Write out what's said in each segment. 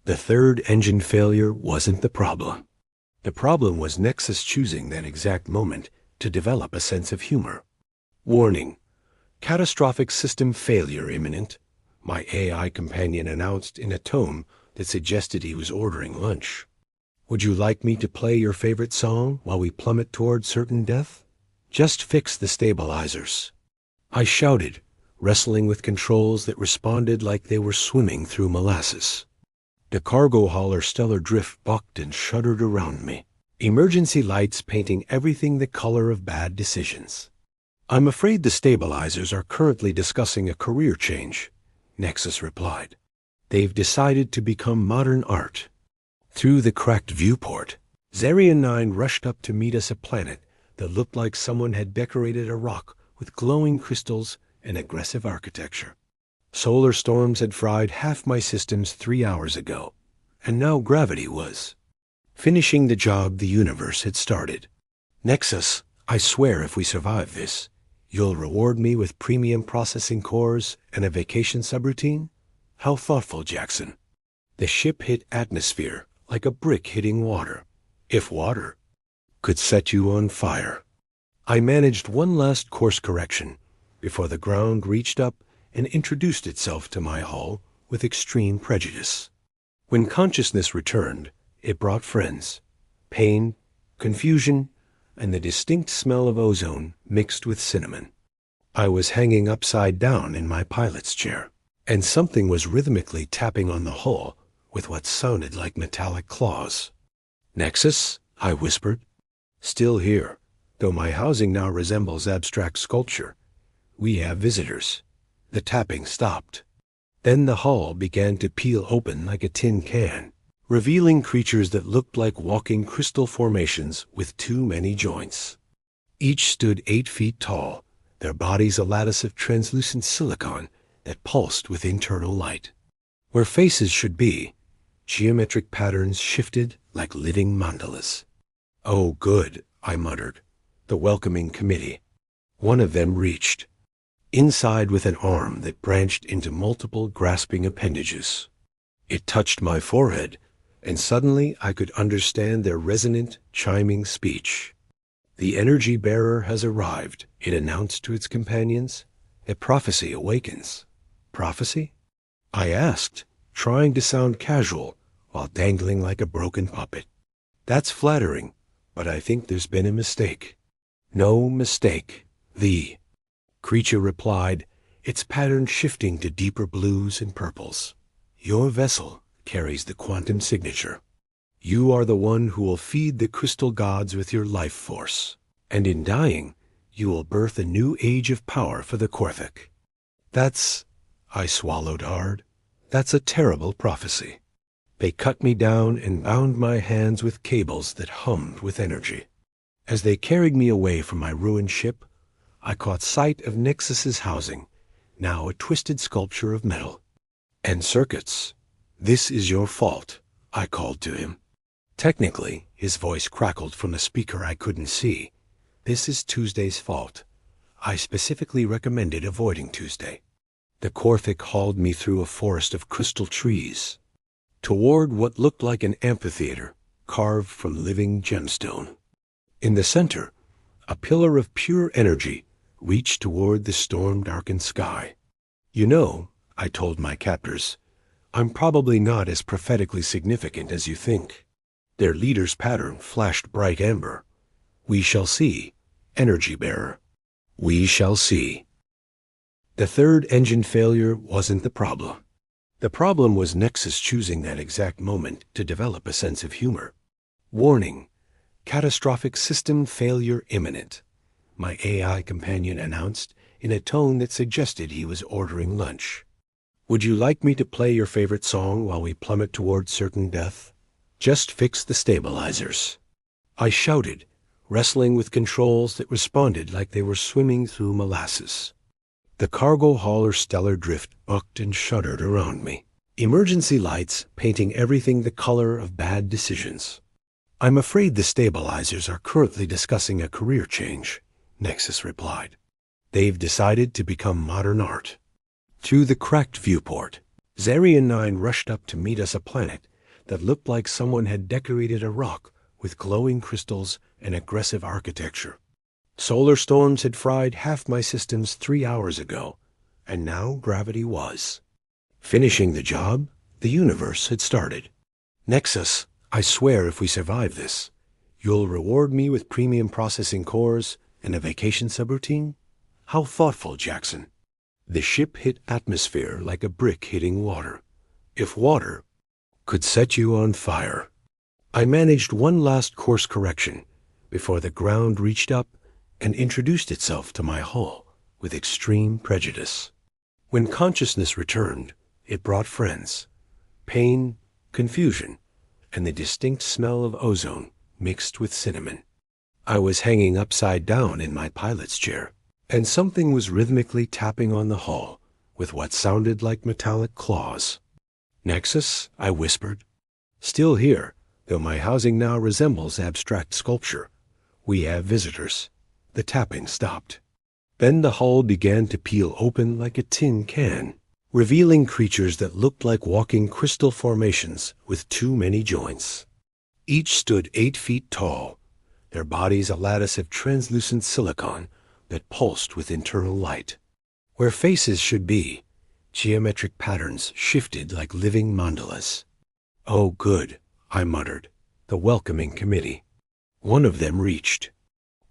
The third engine failure wasn't the problem. The problem was Nexus choosing that exact moment to develop a sense of humor. Warning: catastrophic system failure imminent, my AI companion announced in a tone that suggested he was ordering lunch. Would you like me to play your favorite song while we plummet toward certain death? Just fix the stabilizers. I shouted, wrestling with controls that responded like they were swimming through molasses. The cargo hauler stellar drift bucked and shuddered around me, emergency lights painting everything the color of bad decisions. I'm afraid the stabilizers are currently discussing a career change, Nexus replied. They've decided to become modern art. Through the cracked viewport, Zarian 9 rushed up to meet us, a planet that looked like someone had decorated a rock with glowing crystals and aggressive architecture. Solar storms had fried half my systems 3 hours ago, and now gravity was finishing the job the universe had started. Nexus, I swear if we survive this, you'll reward me with premium processing cores and a vacation subroutine? How thoughtful, Jackson. The ship hit atmosphere like a brick hitting water, if water could set you on fire. I managed one last course correction before the ground reached up and introduced itself to my hull with extreme prejudice. When consciousness returned, it brought friends, pain, confusion, and the distinct smell of ozone mixed with cinnamon. I was hanging upside down in my pilot's chair, and something was rhythmically tapping on the hull with what sounded like metallic claws. Nexus, I whispered. Still here, though my housing now resembles abstract sculpture. We have visitors. The tapping stopped. Then the hull began to peel open like a tin can, revealing creatures that looked like walking crystal formations with too many joints. Each stood 8 feet tall, their bodies a lattice of translucent silicon that pulsed with internal light. Where faces should be, geometric patterns shifted like living mandalas. Oh, good, I muttered. The welcoming committee. One of them reached inside with an arm that branched into multiple grasping appendages. It touched my forehead, and suddenly I could understand their resonant, chiming speech. The energy bearer has arrived, it announced to its companions. A prophecy awakens. Prophecy? I asked, trying to sound casual while dangling like a broken puppet. That's flattering, but I think there's been a mistake. No mistake. The creature replied, its pattern shifting to deeper blues and purples. Your vessel carries the quantum signature. You are the one who will feed the crystal gods with your life force, and in dying, you will birth a new age of power for the Korthik. I swallowed hard. That's a terrible prophecy. They cut me down and bound my hands with cables that hummed with energy. As they carried me away from my ruined ship, I caught sight of Nexus's housing, now a twisted sculpture of metal. And circuits. This is your fault, I called to him. Technically, his voice crackled from a speaker I couldn't see. This is Tuesday's fault. I specifically recommended avoiding Tuesday. The Korthik hauled me through a forest of crystal trees, toward what looked like an amphitheater carved from living gemstone. In the center, a pillar of pure energy reached toward the storm-darkened sky. You know, I told my captors, I'm probably not as prophetically significant as you think. Their leader's pattern flashed bright amber. We shall see, energy bearer. We shall see. The third engine failure wasn't the problem. The problem was Nexus choosing that exact moment to develop a sense of humor. Warning: catastrophic system failure imminent, my AI companion announced in a tone that suggested he was ordering lunch. Would you like me to play your favorite song while we plummet toward certain death? Just fix the stabilizers. I shouted, wrestling with controls that responded like they were swimming through molasses. The cargo hauler stellar drift bucked and shuddered around me, emergency lights painting everything the color of bad decisions. I'm afraid the stabilizers are currently discussing a career change, Nexus replied. They've decided to become modern art. Through the cracked viewport, Zarian 9 rushed up to meet us, a planet that looked like someone had decorated a rock with glowing crystals and aggressive architecture. Solar storms had fried half my systems 3 hours ago, and now gravity was finishing the job the universe had started. Nexus, I swear if we survive this, you'll reward me with premium processing cores and a vacation subroutine? How thoughtful, Jackson. The ship hit atmosphere like a brick hitting water. If water could set you on fire. I managed one last course correction before the ground reached up and introduced itself to my hull with extreme prejudice. When consciousness returned, it brought friends, pain, confusion, and the distinct smell of ozone mixed with cinnamon. I was hanging upside down in my pilot's chair, and something was rhythmically tapping on the hull with what sounded like metallic claws. Nexus, I whispered. Still here, though my housing now resembles abstract sculpture. We have visitors. The tapping stopped. Then the hull began to peel open like a tin can, revealing creatures that looked like walking crystal formations with too many joints. Each stood 8 feet tall, their bodies a lattice of translucent silicon that pulsed with internal light. Where faces should be, geometric patterns shifted like living mandalas. Oh, good, I muttered, the welcoming committee. One of them reached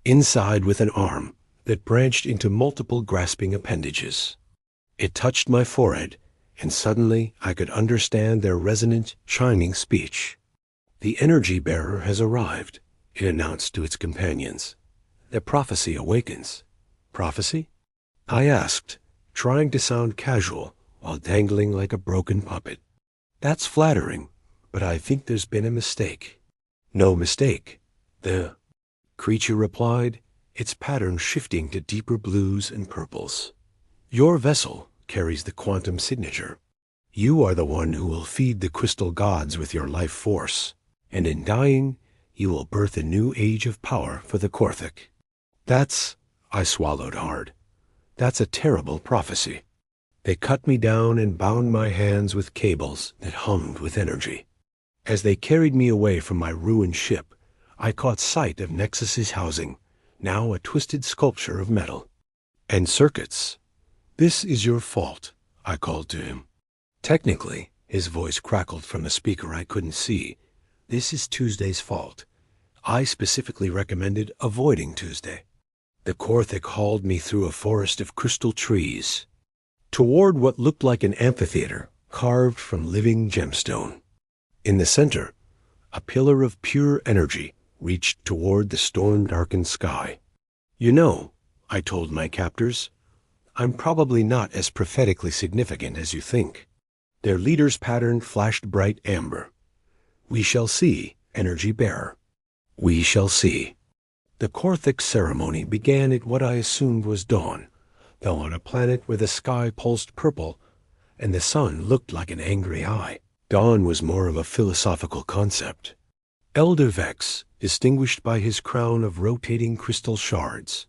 inside with an arm that branched into multiple grasping appendages. It touched my forehead, and suddenly I could understand their resonant, chiming speech. The energy bearer has arrived, it announced to its companions. The prophecy awakens. Prophecy? I asked, trying to sound casual while dangling like a broken puppet. That's flattering, but I think there's been a mistake. No mistake. The creature replied, its pattern shifting to deeper blues and purples. Your vessel carries the quantum signature. You are the one who will feed the crystal gods with your life force, and in dying, you will birth a new age of power for the Korthik. I swallowed hard. That's a terrible prophecy. They cut me down and bound my hands with cables that hummed with energy. As they carried me away from my ruined ship, I caught sight of Nexus's housing, now a twisted sculpture of metal. And circuits. This is your fault, I called to him. Technically, his voice crackled from a speaker I couldn't see. This is Tuesday's fault. I specifically recommended avoiding Tuesday. The Korthik hauled me through a forest of crystal trees, toward what looked like an amphitheater carved from living gemstone. In the center, a pillar of pure energy reached toward the storm-darkened sky. You know, I told my captors, I'm probably not as prophetically significant as you think. Their leader's pattern flashed bright amber. We shall see, energy bearer. We shall see. The Korthik ceremony began at what I assumed was dawn, though on a planet where the sky pulsed purple and the sun looked like an angry eye. Dawn was more of a philosophical concept. Elder Vex, distinguished by his crown of rotating crystal shards,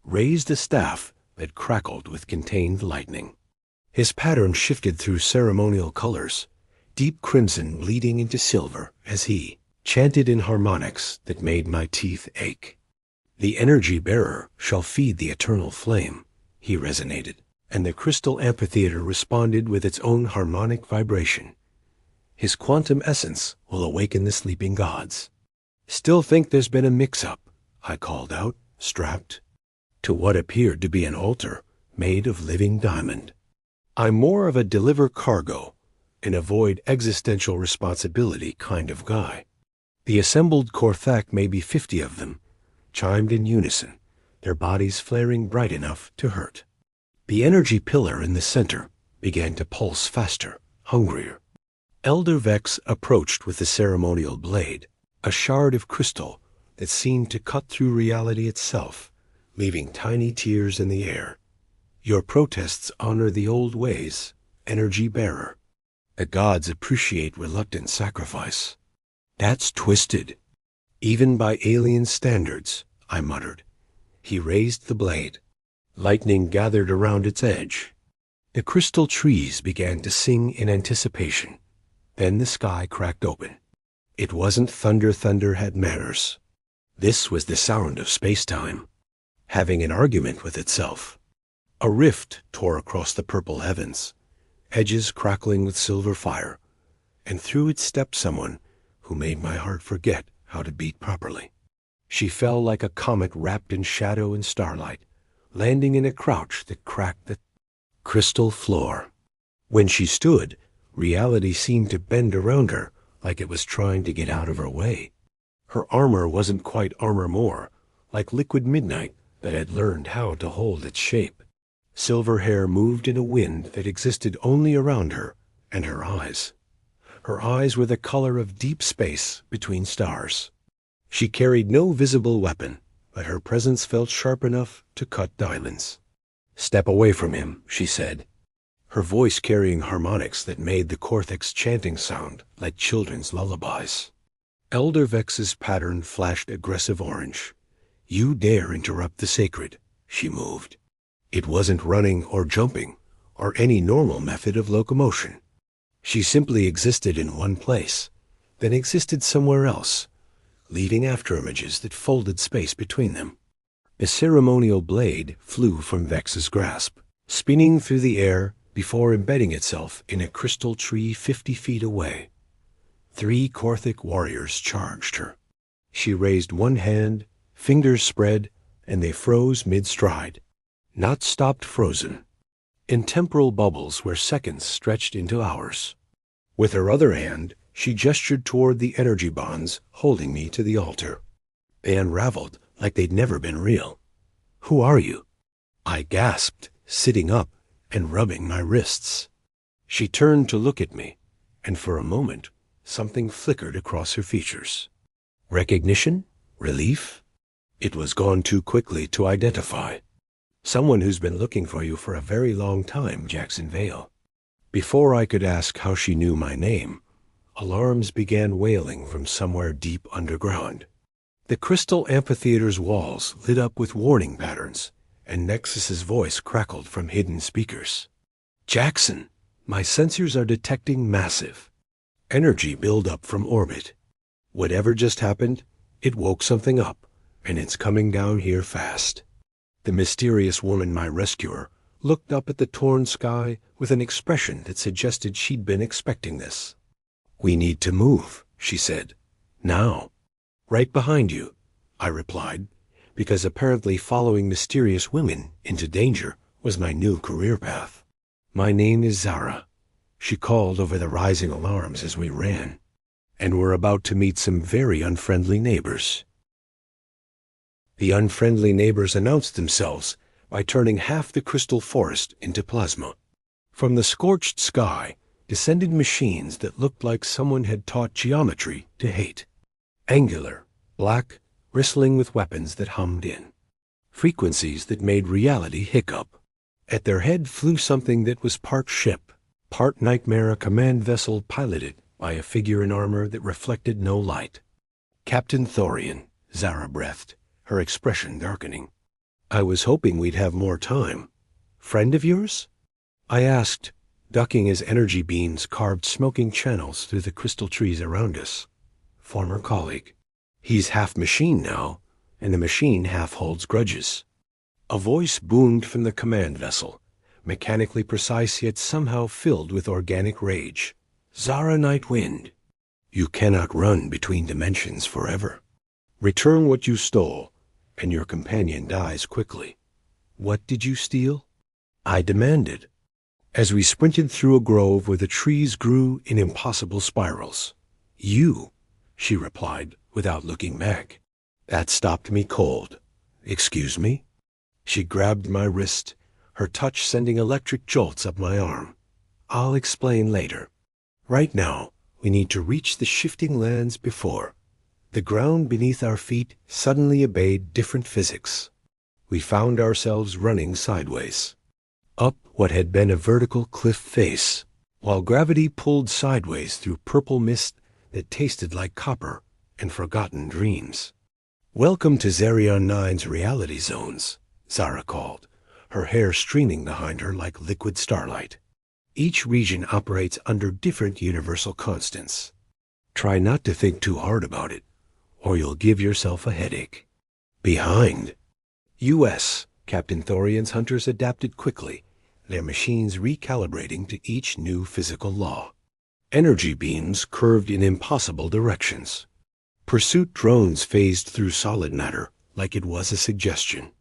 raised a staff that crackled with contained lightning. His pattern shifted through ceremonial colors, deep crimson bleeding into silver as he chanted in harmonics that made my teeth ache. The energy bearer shall feed the eternal flame, he resonated, and the crystal amphitheater responded with its own harmonic vibration. His quantum essence will awaken the sleeping gods. Still think there's been a mix-up, I called out, strapped to what appeared to be an altar made of living diamond. I'm more of a deliver cargo and avoid existential responsibility kind of guy. The assembled Korthak, maybe 50 of them, chimed in unison, their bodies flaring bright enough to hurt. The energy pillar in the center began to pulse faster, hungrier. Elder Vex approached with the ceremonial blade, a shard of crystal that seemed to cut through reality itself, leaving tiny tears in the air. Your protests honor the old ways, energy bearer. The gods appreciate reluctant sacrifice. That's twisted. Even by alien standards, I muttered. He raised the blade. Lightning gathered around its edge. The crystal trees began to sing in anticipation. Then the sky cracked open. It wasn't thunder. Thunder had manners. This was the sound of space-time, having an argument with itself. A rift tore across the purple heavens, edges crackling with silver fire, and through it stepped someone who made my heart forget how to beat properly. She fell like a comet wrapped in shadow and starlight, landing in a crouch that cracked the crystal floor. When she stood, reality seemed to bend around her like it was trying to get out of her way. Her armor wasn't quite armor more, like liquid midnight that had learned how to hold its shape. Silver hair moved in a wind that existed only around her and her eyes. Her eyes were the color of deep space between stars. She carried no visible weapon, but her presence felt sharp enough to cut diamonds. "Step away from him," she said, her voice carrying harmonics that made the Cortex chanting sound like children's lullabies. Elder Vex's pattern flashed aggressive orange. "You dare interrupt the sacred," she moved. It wasn't running or jumping or any normal method of locomotion. She simply existed in one place, then existed somewhere else, leaving afterimages that folded space between them. A ceremonial blade flew from Vex's grasp, spinning through the air before embedding itself in a crystal tree 50 feet away. 3 Corthic warriors charged her. She raised one hand, fingers spread, and they froze mid-stride. Not stopped frozen, in temporal bubbles where seconds stretched into hours. With her other hand, she gestured toward the energy bonds holding me to the altar. They unraveled like they'd never been real. "Who are you?" I gasped, sitting up and rubbing my wrists. She turned to look at me, and for a moment, something flickered across her features. Recognition? Relief? It was gone too quickly to identify. "Someone who's been looking for you for a very long time, Jackson Vale." Before I could ask how she knew my name, alarms began wailing from somewhere deep underground. The crystal amphitheater's walls lit up with warning patterns, and Nexus's voice crackled from hidden speakers. "Jackson, my sensors are detecting massive energy buildup from orbit. Whatever just happened, it woke something up, and it's coming down here fast." The mysterious woman, my rescuer, looked up at the torn sky with an expression that suggested she'd been expecting this. "We need to move," she said. "Now." "Right behind you," I replied, because apparently following mysterious women into danger was my new career path. "My name is Zara," she called over the rising alarms as we ran. "And we're about to meet some very unfriendly neighbors." The unfriendly neighbors announced themselves by turning half the crystal forest into plasma. From the scorched sky descended machines that looked like someone had taught geometry to hate. Angular, black, bristling with weapons that hummed in. Frequencies that made reality hiccup. At their head flew something that was part ship, part nightmare, a command vessel piloted by a figure in armor that reflected no light. "Captain Thorian," Zara breathed, her expression darkening. "I was hoping we'd have more time. Friend of yours?" I asked, ducking as energy beams carved smoking channels through the crystal trees around us. "Former colleague. He's half machine now, and the machine half holds grudges." A voice boomed from the command vessel, mechanically precise yet somehow filled with organic rage. "Zara Nightwind, you cannot run between dimensions forever. Return what you stole, and your companion dies quickly." "What did you steal?" I demanded, as we sprinted through a grove where the trees grew in impossible spirals. "You," she replied without looking back. That stopped me cold. "Excuse me?" She grabbed my wrist, her touch sending electric jolts up my arm. "I'll explain later. Right now, we need to reach the shifting lands before." The ground beneath our feet suddenly obeyed different physics. We found ourselves running sideways, up what had been a vertical cliff face, while gravity pulled sideways through purple mist that tasted like copper and forgotten dreams. "Welcome to Zerion 9's reality zones," Zara called, her hair streaming behind her like liquid starlight. Each region operates under different universal constants. Try not to think too hard about it, or you'll give yourself a headache. Behind. U.S. Captain Thorian's hunters adapted quickly, their machines recalibrating to each new physical law. Energy beams curved in impossible directions. Pursuit drones phased through solid matter like it was a suggestion.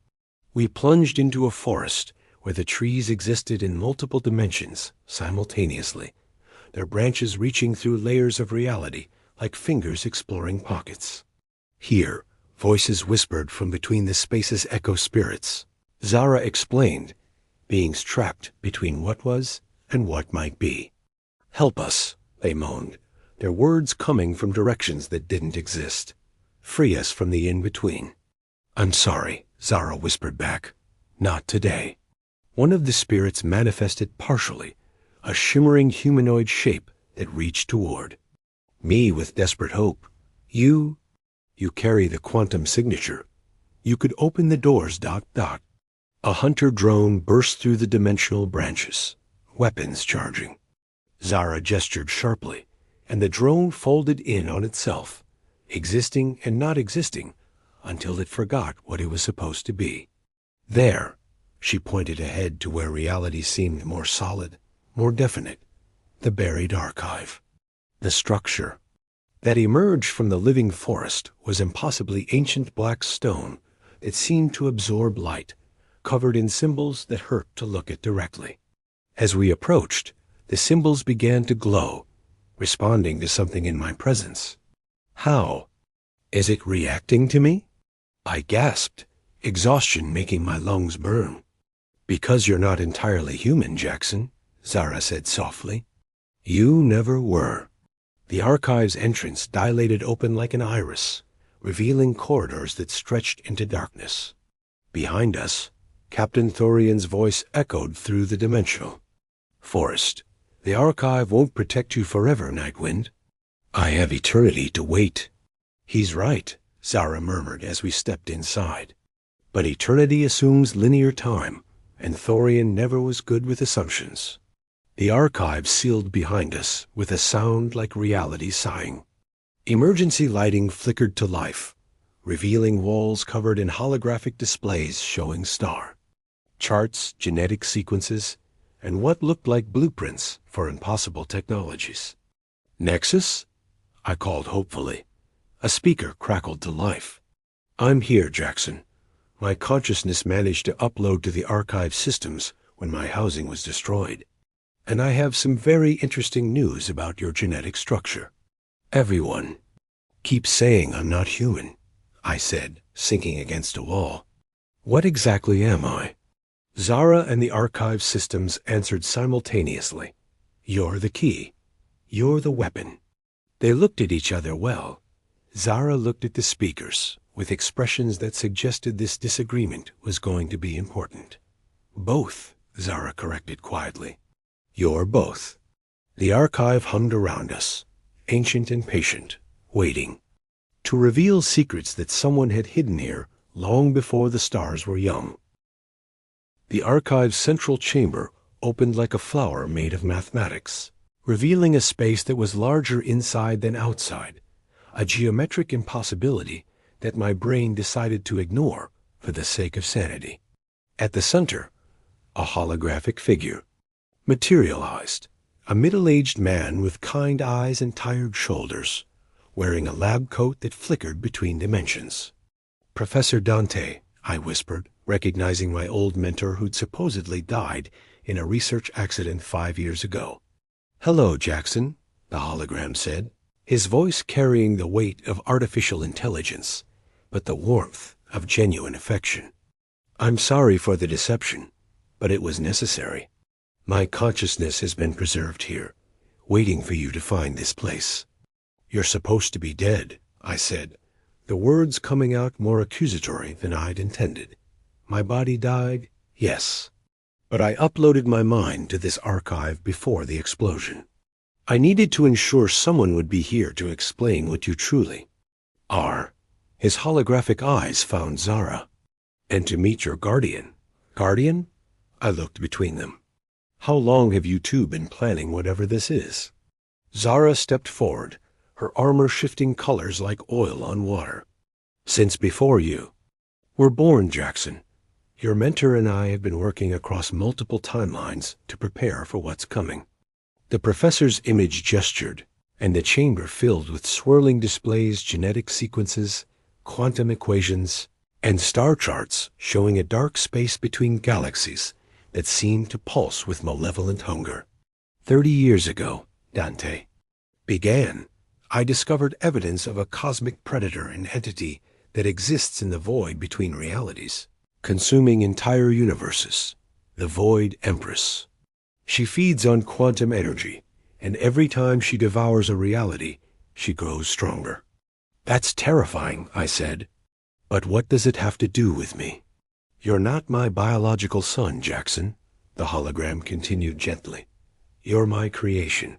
We plunged into a forest where the trees existed in multiple dimensions simultaneously, their branches reaching through layers of reality like fingers exploring pockets. Here, voices whispered from between the space's echo spirits. Zara explained, beings trapped between what was and what might be. "Help us," they moaned, their words coming from directions that didn't exist. "Free us from the in-between." "I'm sorry," Zara whispered back. "Not today." One of the spirits manifested partially, a shimmering humanoid shape that reached toward me with desperate hope. You carry the quantum signature. You could open the doors, ... A hunter drone burst through the dimensional branches, weapons charging. Zara gestured sharply, and the drone folded in on itself, existing and not existing until it forgot what it was supposed to be. There, she pointed ahead to where reality seemed more solid, more definite, the buried archive. The structure that emerged from the living forest was impossibly ancient black stone that seemed to absorb light, covered in symbols that hurt to look at directly. As we approached, the symbols began to glow, responding to something in my presence. How? Is it reacting to me? I gasped, exhaustion making my lungs burn. "Because you're not entirely human, Jackson," Zara said softly. "You never were." The archive's entrance dilated open like an iris, revealing corridors that stretched into darkness. Behind us, Captain Thorian's voice echoed through the dimensional. "Forrest, the archive won't protect you forever, Nightwind. I have eternity to wait." "He's right," Zara murmured as we stepped inside. "But eternity assumes linear time, and Thorian never was good with assumptions." The archive sealed behind us with a sound like reality sighing. Emergency lighting flickered to life, revealing walls covered in holographic displays showing star charts, genetic sequences, and what looked like blueprints for impossible technologies. "Nexus?" I called hopefully. A speaker crackled to life. "I'm here, Jackson. My consciousness managed to upload to the archive systems when my housing was destroyed. And I have some very interesting news about your genetic structure." "Everyone keeps saying I'm not human," I said, sinking against a wall. "What exactly am I?" Zara and the archive systems answered simultaneously. "You're the key. You're the weapon." They looked at each other well. Zara looked at the speakers with expressions that suggested this disagreement was going to be important. "Both," Zara corrected quietly. "You're both." The archive hummed around us, ancient and patient, waiting to reveal secrets that someone had hidden here long before the stars were young. The archive's central chamber opened like a flower made of mathematics, revealing a space that was larger inside than outside, a geometric impossibility that my brain decided to ignore for the sake of sanity. At the center, a holographic figure materialized, a middle-aged man with kind eyes and tired shoulders, wearing a lab coat that flickered between dimensions. "Professor Dante," I whispered, recognizing my old mentor who'd supposedly died in a research accident 5 years ago. "Hello, Jackson," the hologram said, his voice carrying the weight of artificial intelligence, but the warmth of genuine affection. "I'm sorry for the deception, but it was necessary. My consciousness has been preserved here, waiting for you to find this place." "You're supposed to be dead," I said, the words coming out more accusatory than I'd intended. "My body died, yes, but I uploaded my mind to this archive before the explosion. I needed to ensure someone would be here to explain what you truly are." His holographic eyes found Zara. "And to meet your guardian." "Guardian?" I looked between them. How long have you two been planning whatever this is? Zara stepped forward, her armor shifting colors like oil on water. Since before you were born, Jackson. Your mentor and I have been working across multiple timelines to prepare for what's coming. The professor's image gestured, and the chamber filled with swirling displays, genetic sequences, quantum equations, and star charts showing a dark space between galaxies that seemed to pulse with malevolent hunger. 30 years ago, Dante began, I discovered evidence of a cosmic predator, an entity that exists in the void between realities, consuming entire universes, the Void Empress. She feeds on quantum energy, and every time she devours a reality, she grows stronger. That's terrifying, I said. But what does it have to do with me? You're not my biological son, Jackson, the hologram continued gently. You're my creation.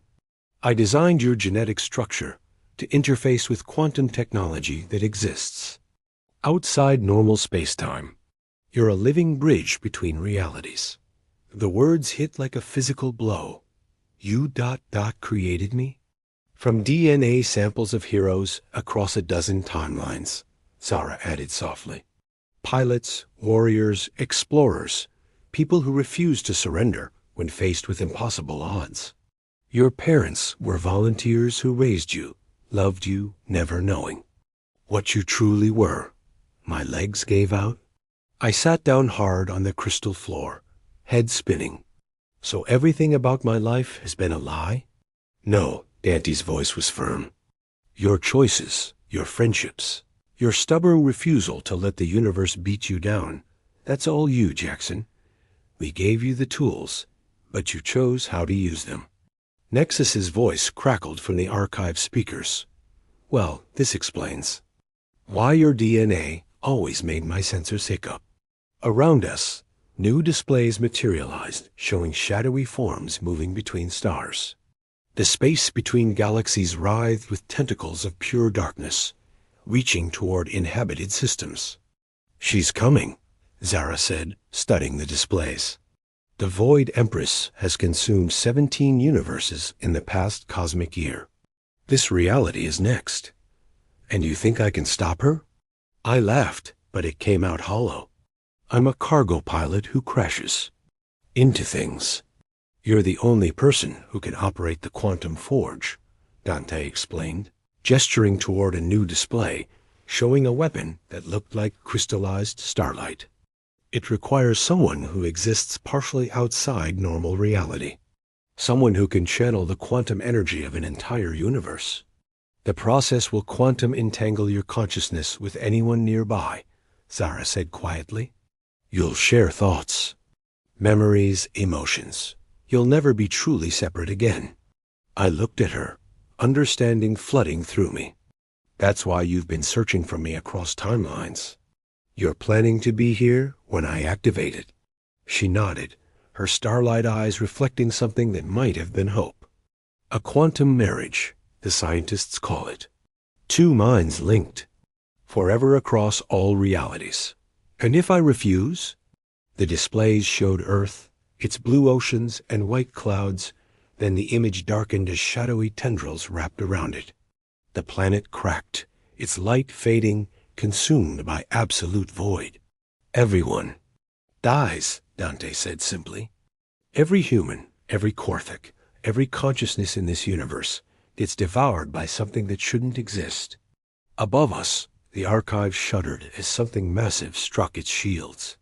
I designed your genetic structure to interface with quantum technology that exists outside normal space-time. You're a living bridge between realities. The words hit like a physical blow. You ... created me? From DNA samples of heroes across a dozen timelines, Zara added softly. Pilots, warriors, explorers, people who refused to surrender when faced with impossible odds. Your parents were volunteers who raised you, loved you, never knowing what you truly were. My legs gave out. I sat down hard on the crystal floor, head spinning. So everything about my life has been a lie? No, Dante's voice was firm. Your choices, your friendships, your stubborn refusal to let the universe beat you down, that's all you, Jackson. We gave you the tools, but you chose how to use them. Nexus's voice crackled from the archive speakers. Well, this explains why your DNA always made my sensors hiccup. Around us, new displays materialized, showing shadowy forms moving between stars. The space between galaxies writhed with tentacles of pure darkness, reaching toward inhabited systems. She's coming, Zara said, studying the displays. The Void Empress has consumed 17 universes in the past cosmic year. This reality is next. And you think I can stop her? I laughed, but it came out hollow. I'm a cargo pilot who crashes into things. You're the only person who can operate the quantum forge, Dante explained, gesturing toward a new display, showing a weapon that looked like crystallized starlight. It requires someone who exists partially outside normal reality, someone who can channel the quantum energy of an entire universe. The process will quantum entangle your consciousness with anyone nearby, Zara said quietly. You'll share thoughts, memories, emotions. You'll never be truly separate again. I looked at her, understanding flooding through me. That's why you've been searching for me across timelines. You're planning to be here when I activate it. She nodded, her starlight eyes reflecting something that might have been hope. A quantum marriage, the scientists call it. Two minds linked, forever across all realities. And if I refuse? The displays showed Earth, its blue oceans and white clouds, then the image darkened as shadowy tendrils wrapped around it. The planet cracked, its light fading, consumed by absolute void. Everyone dies, Dante said simply. Every human, every Korthik, every consciousness in this universe gets devoured by something that shouldn't exist. Above us, the archive shuddered as something massive struck its shields.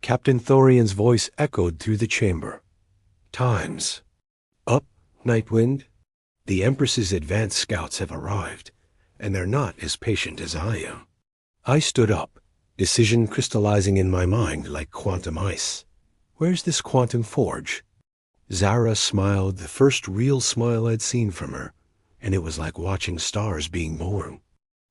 Captain Thorian's voice echoed through the chamber. Time's up, Nightwind. The Empress's advanced scouts have arrived, and they're not as patient as I am. I stood up, decision crystallizing in my mind like quantum ice. Where's this quantum forge? Zara smiled, the first real smile I'd seen from her, and it was like watching stars being born.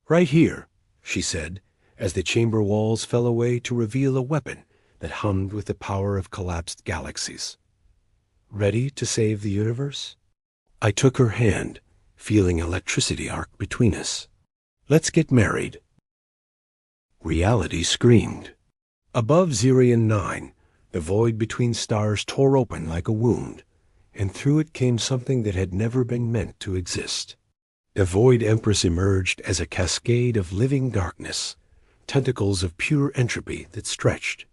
Right here, she said, as the chamber walls fell away to reveal a weapon that hummed with the power of collapsed galaxies. Ready to save the universe? I took her hand, feeling electricity arc between us. Let's get married. Reality screamed. Above Zirion 9, The void between stars tore open like a wound, and through it came something that had never been meant to exist. The Void Empress emerged as a cascade of living darkness, tentacles of pure entropy that stretched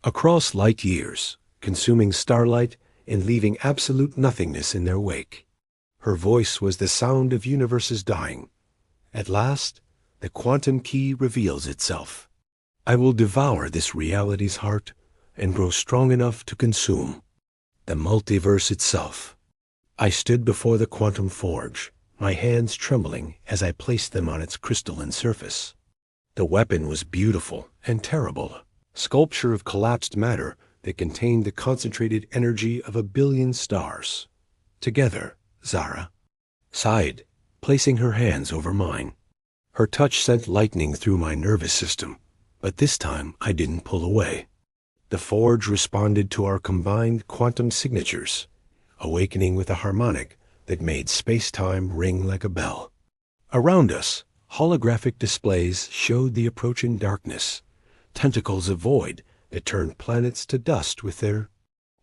across light years, consuming starlight and leaving absolute nothingness in their wake. Her voice was the sound of universes dying. At last, the quantum key reveals itself. I will devour this reality's heart and grow strong enough to consume the multiverse itself. I stood before the quantum forge, my hands trembling as I placed them on its crystalline surface. The weapon was beautiful and terrible, sculpture of collapsed matter that contained the concentrated energy of 1 billion stars. Together, Zara sighed, placing her hands over mine. Her touch sent lightning through my nervous system, but this time I didn't pull away. The forge responded to our combined quantum signatures, awakening with a harmonic that made space-time ring like a bell. Around us, holographic displays showed the approaching darkness, tentacles of void that turned planets to dust with their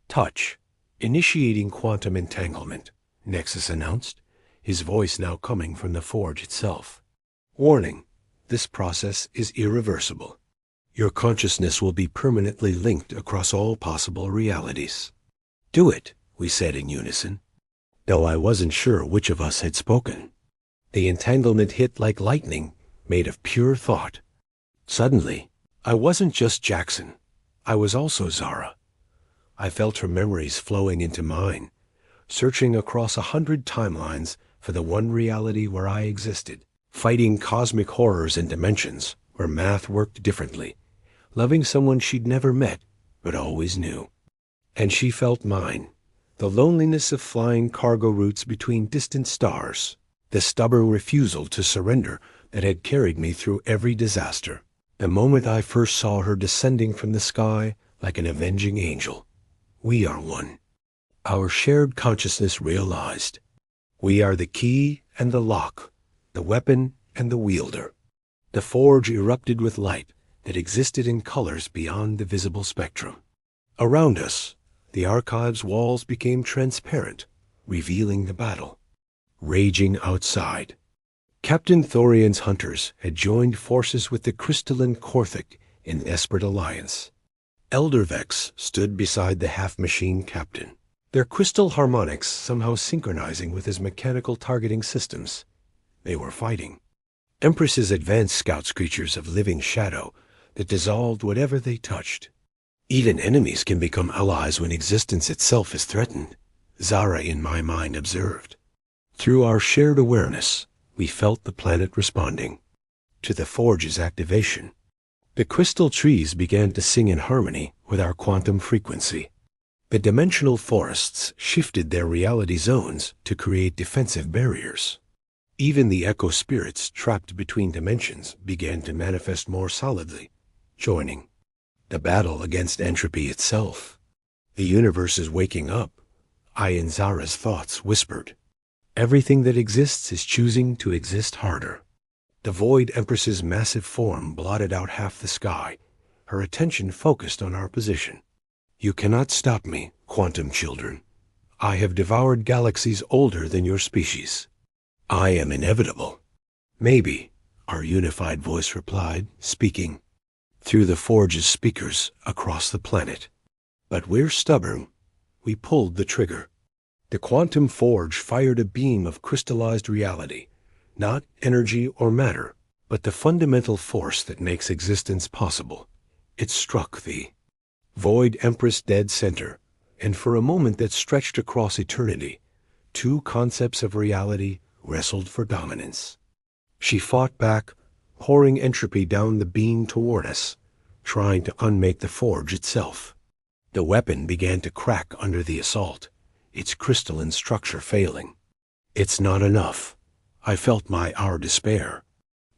touch. Initiating quantum entanglement, Nexus announced, his voice now coming from the forge itself. Warning, this process is irreversible. Your consciousness will be permanently linked across all possible realities. Do it, we said in unison, though I wasn't sure which of us had spoken. The entanglement hit like lightning, made of pure thought. Suddenly, I wasn't just Jackson. I was also Zara. I felt her memories flowing into mine, searching across 100 timelines for the one reality where I existed, fighting cosmic horrors and dimensions where math worked differently, loving someone she'd never met but always knew. And she felt mine, the loneliness of flying cargo routes between distant stars, the stubborn refusal to surrender that had carried me through every disaster. The moment I first saw her descending from the sky like an avenging angel. We are one. Our shared consciousness realized. We are the key and the lock, the weapon and the wielder. The forge erupted with light that existed in colors beyond the visible spectrum. Around us, the archive's walls became transparent, revealing the battle raging outside. Captain Thorian's hunters had joined forces with the crystalline Korthic in desperate alliance. Elder Vex stood beside the half-machine captain, their crystal harmonics somehow synchronizing with his mechanical targeting systems. They were fighting. Empress's advanced scouts creatures of living shadow that dissolved whatever they touched. Even enemies can become allies when existence itself is threatened, Zara in my mind observed. Through our shared awareness, we felt the planet responding to the forge's activation. The crystal trees began to sing in harmony with our quantum frequency. The dimensional forests shifted their reality zones to create defensive barriers. Even the echo spirits trapped between dimensions began to manifest more solidly, joining the battle against entropy itself. The universe is waking up, I in Zara's thoughts whispered. Everything that exists is choosing to exist harder. The Void Empress's massive form blotted out half the sky, her attention focused on our position. You cannot stop me, quantum children. I have devoured galaxies older than your species. I am inevitable. Maybe, our unified voice replied, speaking through the forge's speakers across the planet. But we're stubborn. We pulled the trigger. The quantum forge fired a beam of crystallized reality, not energy or matter, but the fundamental force that makes existence possible. It struck the Void Empress dead center, and for a moment that stretched across eternity, two concepts of reality wrestled for dominance. She fought back, pouring entropy down the beam toward us, trying to unmake the forge itself. The weapon began to crack under the assault, its crystalline structure failing. It's not enough. I felt our despair.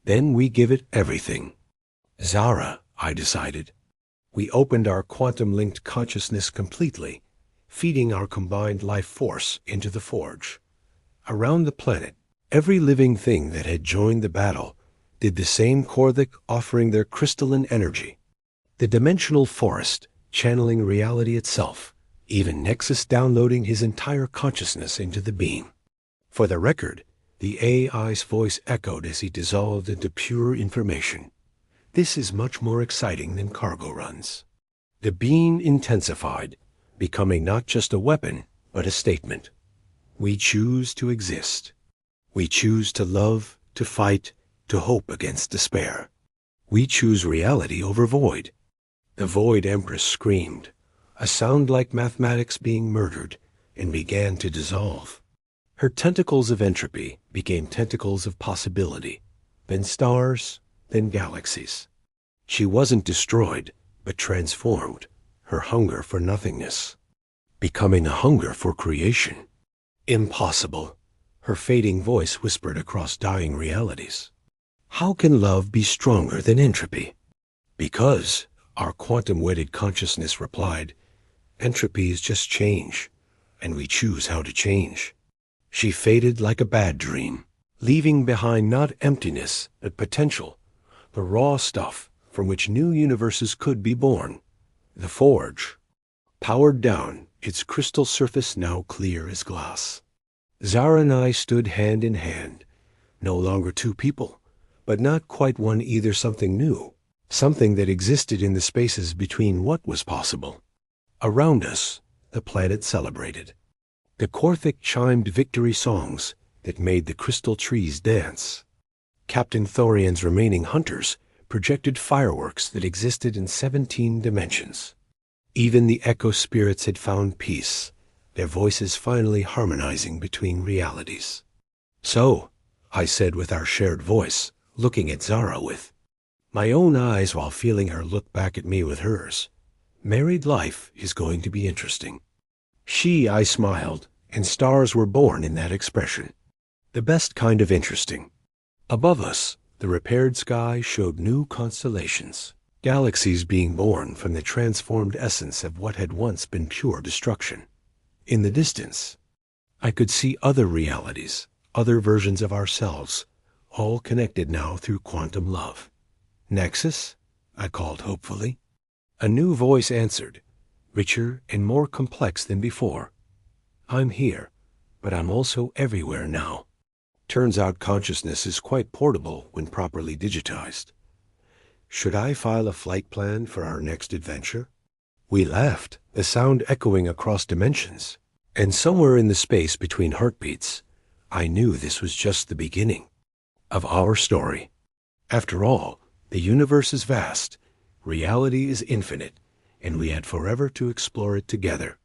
Then we give it everything. Zara, I decided. We opened our quantum-linked consciousness completely, feeding our combined life force into the forge. Around the planet, every living thing that had joined the battle did the same, Korthic offering their crystalline energy. The dimensional forest channeling reality itself, even Nexus downloading his entire consciousness into the beam. For the record, the AI's voice echoed as he dissolved into pure information. This is much more exciting than cargo runs. The beam intensified, becoming not just a weapon, but a statement. We choose to exist. We choose to love, to fight, to hope against despair. We choose reality over void. The Void Empress screamed, a sound like mathematics being murdered, and began to dissolve. Her tentacles of entropy became tentacles of possibility, then stars, then galaxies. She wasn't destroyed, but transformed, her hunger for nothingness, becoming a hunger for creation. Impossible, her fading voice whispered across dying realities. How can love be stronger than entropy? Because, our quantum-wedded consciousness replied, entropy is just change, and we choose how to change. She faded like a bad dream, leaving behind not emptiness, but potential, the raw stuff from which new universes could be born. The forge, powered down, its crystal surface now clear as glass. Zara and I stood hand in hand, no longer two people, but not quite one either, something new, something that existed in the spaces between what was possible. Around us, the planet celebrated. The Korthik chimed victory songs that made the crystal trees dance. Captain Thorian's remaining hunters projected fireworks that existed in 17 dimensions. Even the echo spirits had found peace, their voices finally harmonizing between realities. So, I said with our shared voice, looking at Zara with my own eyes while feeling her look back at me with hers, married life is going to be interesting. I smiled, and stars were born in that expression. The best kind of interesting. Above us, the repaired sky showed new constellations, galaxies being born from the transformed essence of what had once been pure destruction. In the distance, I could see other realities, other versions of ourselves, all connected now through quantum love. Nexus? I called hopefully. A new voice answered, richer and more complex than before. I'm here, but I'm also everywhere now. Turns out consciousness is quite portable when properly digitized. Should I file a flight plan for our next adventure? We laughed, the sound echoing across dimensions. And somewhere in the space between heartbeats, I knew this was just the beginning of our story. After all, the universe is vast, reality is infinite, and we had forever to explore it together.